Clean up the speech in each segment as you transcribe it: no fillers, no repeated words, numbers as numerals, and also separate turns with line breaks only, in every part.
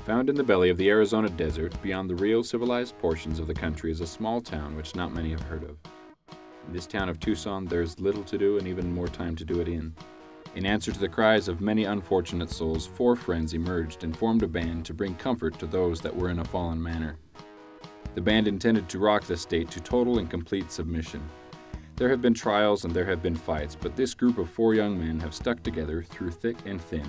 Found in the belly of the Arizona desert, beyond the real civilized portions of the country, is a small town which not many have heard of. In this town of Tucson, there's little to do and even more time to do it in. In answer to the cries of many unfortunate souls, 4 friends emerged and formed a band to bring comfort to those that were in a fallen manner. The band intended to rock the state to total and complete submission. There have been trials and there have been fights, but this group of 4 young men have stuck together through thick and thin.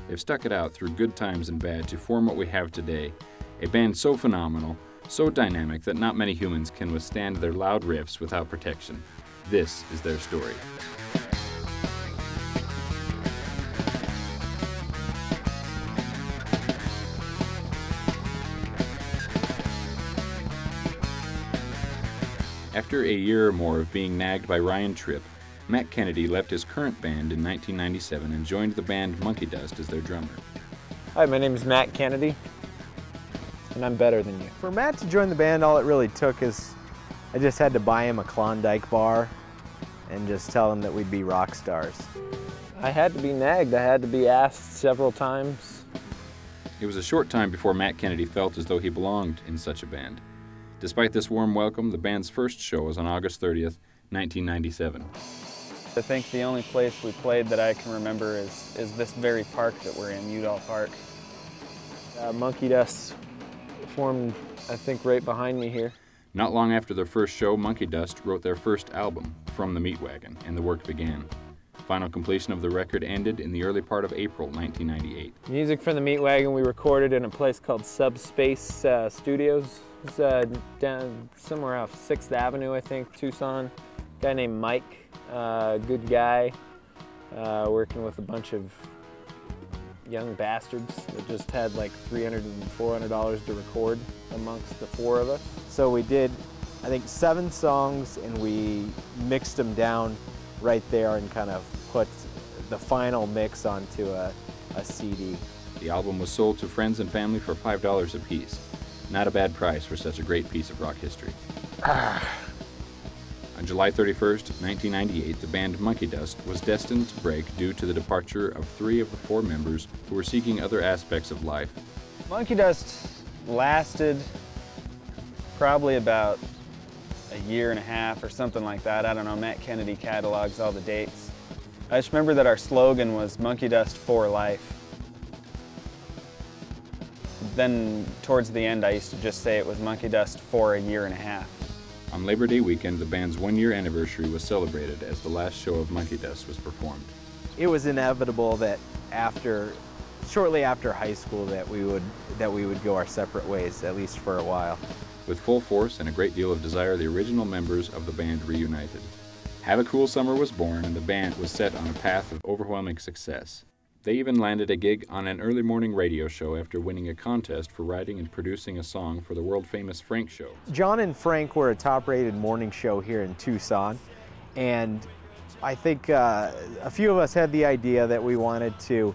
They've stuck it out through good times and bad to form what we have today, a band so phenomenal, so dynamic that not many humans can withstand their loud riffs without protection. This is their story. After a year or more of being nagged by Ryan Tripp, Matt Kennedy left his current band in 1997 and joined the band MunkyDust as their drummer.
Hi, my name is Matt Kennedy, and I'm better than you. For Matt to join the band, all it really took is I just had to buy him a Klondike bar and just tell him that we'd be rock stars. I had to be nagged. I had to be asked several times.
It was a short time before Matt Kennedy felt as though he belonged in such a band. Despite this warm welcome, the band's first show was on August 30th, 1997.
I think the only place we played that I can remember is this very park that we're in, Udall Park.
MunkyDust formed, I think, right behind me here.
Not long after their first show, MunkyDust wrote their first album, From the Meat Wagon, and the work began. Final completion of the record ended in the early part of April 1998.
Music from the Meat Wagon we recorded in a place called Subspace Studios. It's down somewhere off 6th Avenue, I think, Tucson. A guy named Mike, good guy, working with a bunch of young bastards that just had like $300 and $400 to record amongst the 4 of us. So we did, I think, 7 songs, and we mixed them down right there and kind of put the final mix onto a CD.
The album was sold to friends and family for $5 a piece. Not a bad price for such a great piece of rock history. On July 31st, 1998, the band MunkyDust was destined to break due to the departure of 3 of the 4 members who were seeking other aspects of life.
MunkyDust lasted probably about a year and a half or something like that. I don't know, Matt Kennedy catalogs all the dates. I just remember that our slogan was MunkyDust for life. Then towards the end I used to just say it was MunkyDust for a year and a half.
On Labor Day weekend, the band's 1-year anniversary was celebrated as the last show of MunkyDust was performed.
It was inevitable that shortly after high school that we would go our separate ways, at least for a while.
With full force and a great deal of desire, the original members of the band reunited. Have a Cool Summer was born, and the band was set on a path of overwhelming success. They even landed a gig on an early morning radio show after winning a contest for writing and producing a song for the world-famous Frank Show. John
and Frank were a top-rated morning show here in Tucson, and I think a few of us had the idea that we wanted to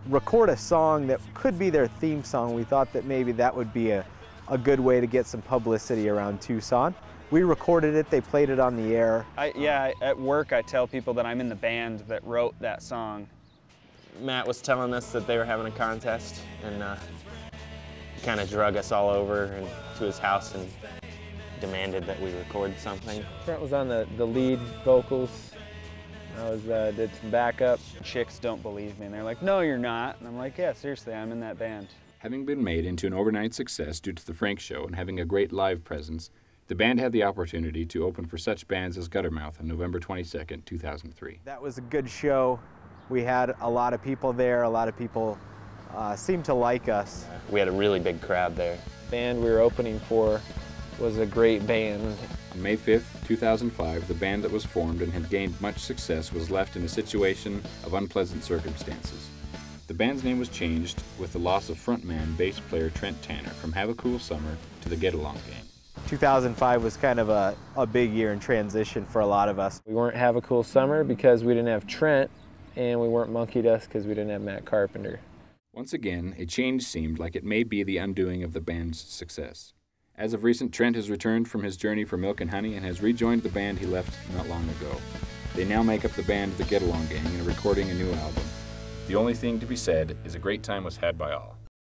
record a song that could be their theme song. We thought that maybe that would be a good way to get some publicity around Tucson. We recorded it, they played it on the air.
At work I tell people that I'm in the band that wrote that song.
Matt was telling us that they were having a contest, and he kind of drug us all over and to his house and demanded that we record something.
Trent was on the lead vocals. I did some backup.
Chicks don't believe me, and they're like, "No, you're not." And I'm like, "Yeah, seriously, I'm in that band."
Having been made into an overnight success due to the Frank Show and having a great live presence, the band had the opportunity to open for such bands as Guttermouth on November 22nd, 2003.
That was a good show. We had a lot of people there. A lot of people seemed to like us.
We had a really big crowd there.
The band we were opening for was a great band.
On May 5th, 2005, the band that was formed and had gained much success was left in a situation of unpleasant circumstances. The band's name was changed with the loss of frontman bass player Trent Tanner from Have a Cool Summer to the Get Along Gang.
2005 was kind of a big year in transition for a lot of us. We weren't Have a Cool Summer because we didn't have Trent, and we weren't MunkyDust because we didn't have Matt Carpenter.
Once again, a change seemed like it may be the undoing of the band's success. As of recent, Trent has returned from his journey for Milk and Honey and has rejoined the band he left not long ago. They now make up the band The Get Along Gang and are recording a new album. The only thing to be said is a great time was had by all.